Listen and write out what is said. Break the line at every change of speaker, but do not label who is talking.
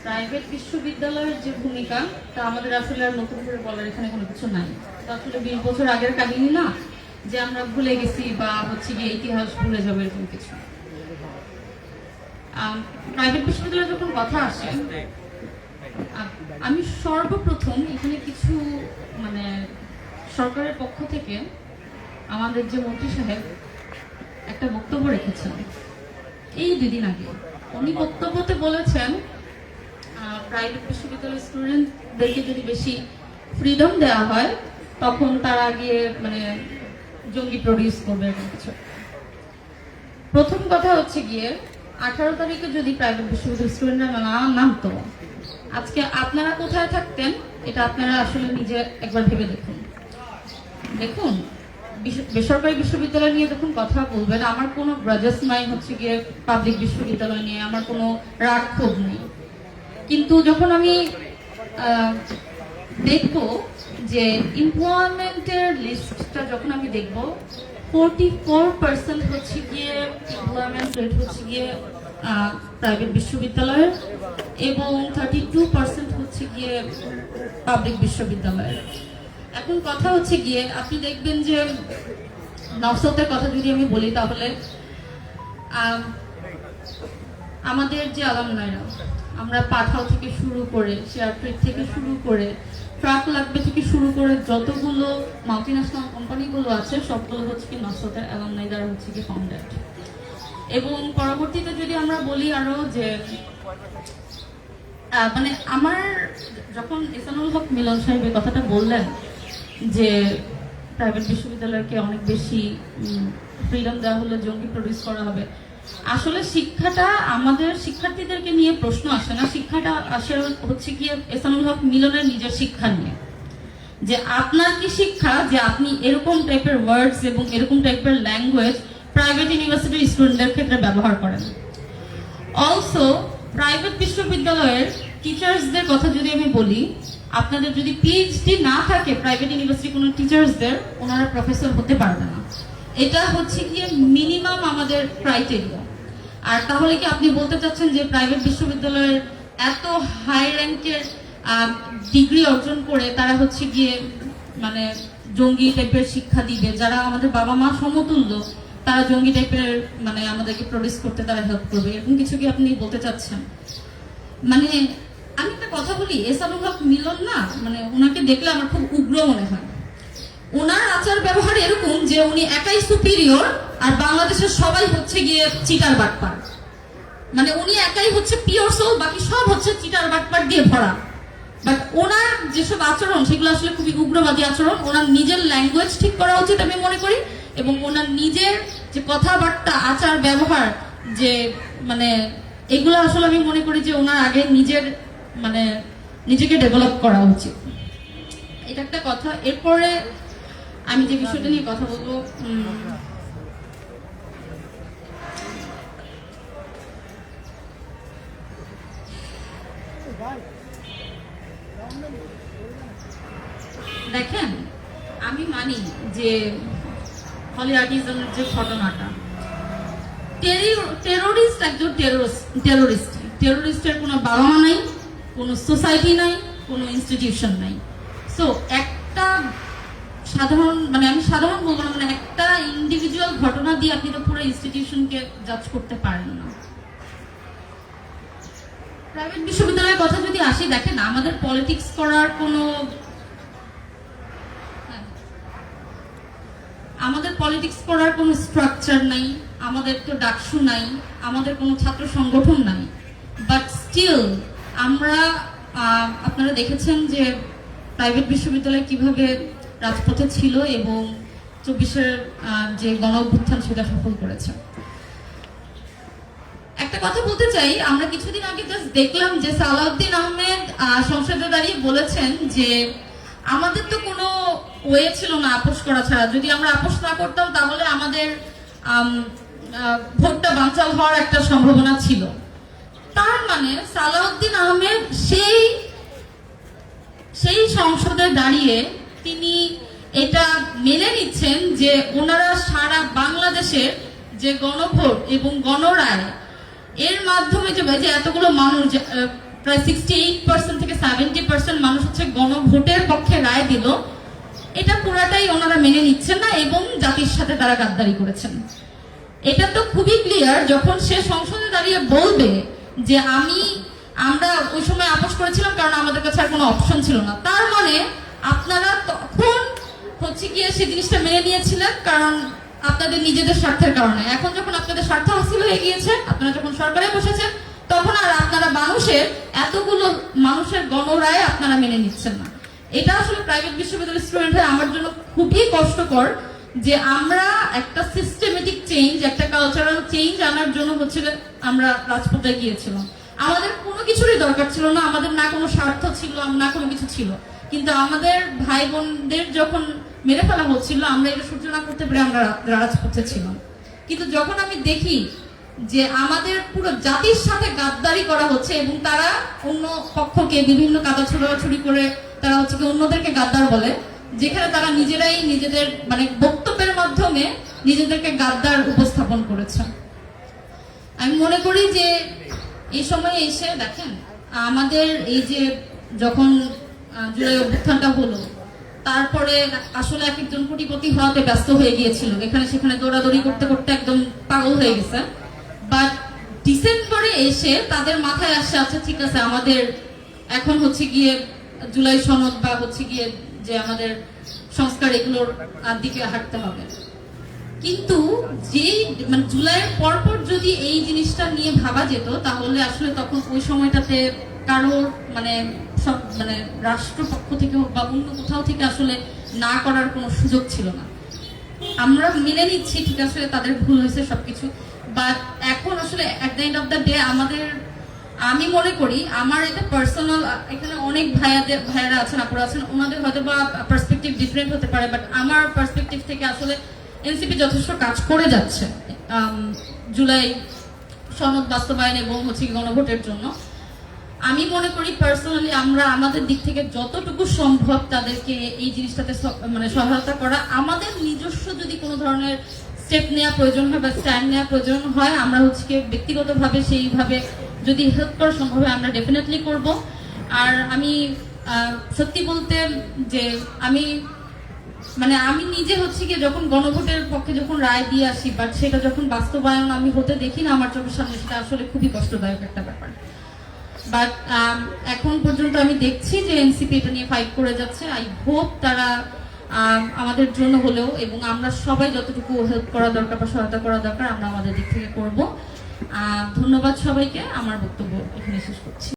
Private বিশ্ববিদ্যালয়ের যে ভূমিকা তা আমাদের আসলে আর নতুন করে বলার এখানে কোনো কিছু নাই। তা আসলে 20 বছর আগের কাহিনী না যে আমরা ভুলে গেছি বা হচ্ছে গিয়ে ইতিহাস ভুলে যাবে এরকম কিছু। প্রাইভেট বিশ্ববিদ্যালয়ে যখন কথা আসে, আমি সর্বপ্রথম এখানে কিছু মানে সরকারের পক্ষ থেকে আমাদের যে মন্ত্রী সাহেব একটা বক্তব্য রেখেছেন এই 2 দিন আগে। উনি বক্তব্যতে বলেছেন প্রাইভেট বিশ্ববিদ্যালয়ের স্টুডেন্টদেরকে যদি বেশি ফ্রিডম দেওয়া হয় তখন তারা গিয়ে মানে জঙ্গি প্রডিউস করবে এরকম কিছু। প্রথম কথা হচ্ছে গিয়ে 18 তারিখে যদি প্রাইভেট বিশ্ববিদ্যালয়ের স্টুডেন্টরা না নামতো, আজকে আপনারা কোথায় থাকতেন এটা আপনারা আসলে নিজে একবার ভেবে দেখুন। দেখুন, বেসরকারি বিশ্ববিদ্যালয় নিয়ে যখন কথা বলবেন, আমার কোনো গ্রাজেস নাই হচ্ছে গিয়ে পাবলিক বিশ্ববিদ্যালয় নিয়ে, আমার কোনো রাগ ক্ষোভ নেই। কিন্তু যখন আমি দেখবো যে এমপ্লয়মেন্টের লিস্টটা যখন আমি দেখবো 44% হচ্ছে গিয়ে এমপ্লয়মেন্ট রেট হচ্ছে গিয়ে প্রাইভেট বিশ্ববিদ্যালয়ের এবং 32% হচ্ছে গিয়ে পাবলিক বিশ্ববিদ্যালয়ের। এখন কথা হচ্ছে গিয়ে আপনি দেখবেন যে নর্থসাউথের কথা যদি আমি বলি তাহলে আমাদের যে আলামনাইরা আমরা পাঠাও থেকে শুরু করে শেয়ার ট্রিট থেকে শুরু করে ট্রাক লাগবে থেকে শুরু করে যতগুলো মাল্টিন্যাশনাল কোম্পানিগুলো আছে সবগুলো হচ্ছে কি নর্থসাউথের অ্যালামনাই দ্বারা হচ্ছে কি ফাউন্ডেড। এবং পরবর্তীতে যদি আমরা বলি আরো যে মানে আমার যখন এহসানুল হক মিলন সাহেব এই কথাটা বললেন যে প্রাইভেট বিশ্ববিদ্যালয়কে অনেক বেশি ফ্রিডম দেওয়া হলে জঙ্গি প্রডিউস করা হবে, আসলে শিক্ষাটা আমাদের শিক্ষার্থীদেরকে নিয়ে প্রশ্ন আসে না, শিক্ষাটা আসে হচ্ছে গিয়ে এহসানুল হক মিলনের নিজের শিক্ষা নিয়ে। যে আপনার কি শিক্ষা যে আপনি এরকম টাইপের ওয়ার্ডস এবং এরকম টাইপের ল্যাঙ্গুয়েজ প্রাইভেট ইউনিভার্সিটির স্টুডেন্টদের ক্ষেত্রে ব্যবহার করেন। অলসো প্রাইভেট বিশ্ববিদ্যালয়ের টিচার্সদের কথা যদি আমি বলি, আপনাদের যদি পিএইচডি না থাকে প্রাইভেট ইউনিভার্সিটি কোনো টিচার্সদের, ওনারা প্রফেসর হতে পারবে না। এটা হচ্ছে গিয়ে মিনিমাম আমাদের ক্রাইটেরিয়া। আর তাহলে কি আপনি বলতে চাচ্ছেন যে প্রাইভেট বিশ্ববিদ্যালয়ের এত হাই র্যাঙ্কের ডিগ্রি অর্জন করে তারা হচ্ছে গিয়ে মানে জঙ্গি টাইপের শিক্ষা দিবে, যারা আমাদের বাবা মা সমতুল্য তারা জঙ্গি টাইপের মানে আমাদেরকে প্রডিউস করতে তারা হেল্প করবে, এরকম কিছু কি আপনি বলতে চাচ্ছেন? মানে আমি একটা কথা বলি, এহসানুল হক মিলন না মানে ওনাকে দেখলে আমার খুব উগ্র মনে হয়। ওনার আচার ব্যবহার এরকম যে উনি একাই সুপিরিয়র আর বাংলাদেশের সবাই হচ্ছে গিয়ে চিটার বাটপার। মানে উনি একাই হচ্ছে পিওর সোল, বাকি সব হচ্ছে চিটার বাটপার দিয়ে ভরা। বাট ওনার যেসব আচরণ সেগুলো আসলে খুবই উগ্রবাদী আচরণ। ওনার নিজের ল্যাঙ্গুয়েজ ঠিক করা উচিত আমি মনে করি, এবং ওনার নিজের যে কথাবার্তা আচার ব্যবহার যে মানে এগুলো আসলে আমি মনে করি যে ওনার আগে নিজের মানে নিজেকে ডেভেলপ করা উচিত। এটা একটা কথা। এরপরে আমি যে বিষয়টা নিয়ে কথা বলবো, দেখেন আমি মানি যে হলি আর্টিজানের যে ঘটনাটা, টেরোরিস্ট একজন টেরোরিস্টের কোনো বাবা মা নাই, কোনো সোসাইটি নাই, কোনো ইনস্টিটিউশন নাই। সো একটা সাধারণ মানে আমি সাধারণ বলবো না, মানে একটা ইন্ডিভিজুয়াল ঘটনা দিয়ে আপনি তো পুরো ইনস্টিটিউশনকে জাজ করতে পারেন না। প্রাইভেট বিশ্ববিদ্যালয়ের কথা যদি আসি, দেখেন আমাদের পলিটিক্স করার কোনো স্ট্রাকচার নাই, আমাদের তো ডাকসু নাই, আমাদের কোনো ছাত্র সংগঠন নাই। বাট স্টিল আমরা আপনারা দেখেছেন যে প্রাইভেট বিশ্ববিদ্যালয় কিভাবে রাজপথে ছিল এবং 24-এর যে গণ অভ্যুত্থান সেটা সফল করেছে। একটা কথা বলতে চাই, আমরা কিছুদিন আগে জাস্ট দেখলাম যে সালাউদ্দিন আহমেদ সংসদে দাঁড়িয়ে বলেছেন যে আমাদের তো কোনো ওয়ে ছিল না আপোষ করা ছাড়া, যদি আমরা আপোষ না করতাম তাহলে আমাদের ভোটটা বানচাল হওয়ার একটা সম্ভাবনা ছিল। তার মানে সালাউদ্দিন আহমেদ সেই সংসদে দাঁড়িয়ে তিনি এটা মেনে নিচ্ছেন যে ওনারা সারা বাংলাদেশের যে গণভোট এবং গণরায় এর মাধ্যমে যে এতগুলো মানুষ প্রায় 68% থেকে 70% মানুষ হচ্ছে গণভোটের পক্ষে রায় দিল, এটা পুরাটাই ওনারা মেনে নিচ্ছেন না এবং জাতির সাথে তারা গাদ্দারি করেছেন। এটা তো খুবই ক্লিয়ার যখন সে সংসদে দাঁড়িয়ে বলবে যে আমরা ওই সময় আপোষ করেছিলাম কারণ আমাদের কাছে আর কোনো অপশন ছিল না, তার মানে আপনারা তখন হচ্ছে গিয়ে সেই জিনিসটা মেনে নিয়েছিলেন কারণ আপনাদের নিজেদের স্বার্থের কারণে। এখন যখন আপনাদের স্বার্থ হাসিল হয়ে গিয়েছে, আপনারা যখন সরকারে বসেছেন, তখন আর আপনারা এতগুলো মানুষের গণরায় আপনারা মেনে নিচ্ছেন না। এটা আসলে প্রাইভেট বিশ্ববিদ্যালয়ের স্টুডেন্ট হয়ে আমার জন্য খুবই কষ্টকর যে আমরা একটা সিস্টেমেটিক চেঞ্জ, একটা কালচারাল চেঞ্জ আনার জন্য হচ্ছে আমরা রাজপথে গিয়েছিলাম। আমাদের কোনো কিছুরই দরকার ছিল না, আমাদের না কোনো স্বার্থ ছিল, না কোনো কিছু ছিল, কিন্তু আমাদের ভাই বোনদের যখন মেরে ফেলা হচ্ছিল আমরা এটা সহ্য না করতে পেরে আমরা রাজপথে ছিলাম। কিন্তু যখন আমি দেখি যে আমাদের পুরো জাতির সাথে গাদ্দারি করা হচ্ছে এবং তারা অন্য পক্ষকে বিভিন্ন কাদা ছোড়াছুড়ি করে তারা হচ্ছে কি অন্যদেরকে গাদ্দার বলে, যেখানে তারা নিজেরাই নিজেদের মানে বক্তব্যের মাধ্যমে নিজেদেরকে গাদ্দার উপস্থাপন করেছে। আমি মনে করি যে এই সময়ে এসে দেখেন আমাদের এই যে যখন জুলাই অভ্যুত্থানটা হলো, তারপরে আসলে এক একজন কোটিপতি হওয়াতে ব্যস্ত হয়ে গিয়েছিল, এখানে সেখানে দৌড়াদৌড়ি করতে করতে একদম পাগল হয়ে গেছে। বাট ডিসেম্বরে এসে তাদের মাথায় আসছে আচ্ছা ঠিক আছে আমাদের এখন হচ্ছে গিয়ে জুলাই সনদ বা হচ্ছে গিয়ে যে আমাদের সংস্কার এগুলোর দিকে হাঁটতে হবে। কিন্তু যেই মানে জুলাইয়ের পরপর যদি এই জিনিসটা নিয়ে ভাবা যেত তাহলে আসলে তখন ওই সময়টাতে কারোর মানে সব মানে রাষ্ট্রপক্ষ থেকে হোক বা অন্য কোথাও থেকে আসলে না করার কোনো সুযোগ ছিল না। আমরা মেনে নিচ্ছি ঠিক আছে তাদের ভুল হয়েছে সবকিছু, বাট এখন আসলে at the end of the day আমি মনে করি আমার এটা পার্সোনাল, এখানে অনেক ভাইয়ারা আছেন আপুরা আছেন, ওনাদের হয়তো বা পার্সপেক্টিভ ডিফারেন্ট হতে পারে, বাট আমার পার্সপেক্টিভ থেকে আসলে এনসিপি যথেষ্ট কাজ করে যাচ্ছে জুলাই সনদ বাস্তবায়ন এবং হচ্ছে গণভোটের জন্য। আমি মনে করি পার্সোনালি আমরা আমাদের দিক থেকে যতটুকু সম্ভব তাদেরকে এই জিনিসটাতে মানে সহায়তা করা, আমাদের নিজস্ব যদি কোনো ধরনের স্টেপ নেওয়া প্রয়োজন হয় বা স্ট্যান্ড নেওয়া প্রয়োজন হয় আমরা হচ্ছে ব্যক্তিগতভাবে সেইভাবে যদি হেল্প করা সম্ভব হয় আমরা ডেফিনেটলি করব। আর আমি সত্যি বলতে যে আমি নিজে হচ্ছে গিয়ে যখন গণভোটের পক্ষে যখন রায় দিয়ে আসি, বাট সেটা যখন বাস্তবায়ন আমি হতে দেখি না আমার চোখের সামনে, সেটা আসলে খুবই কষ্টদায়ক একটা ব্যাপার। বাট এখন পর্যন্ত আমি দেখছি যে এনসিপি এটা নিয়ে ফাইট করে যাচ্ছে। আই হোপ তারা আমাদের জন্য হলেও এবং আমরা সবাই যতটুকু হেল্প করা দরকার বা সহায়তা করা দরকার আমরা আমাদের দিক থেকে করব। ধন্যবাদ সবাইকে, আমার বক্তব্য এখানে শেষ করছি।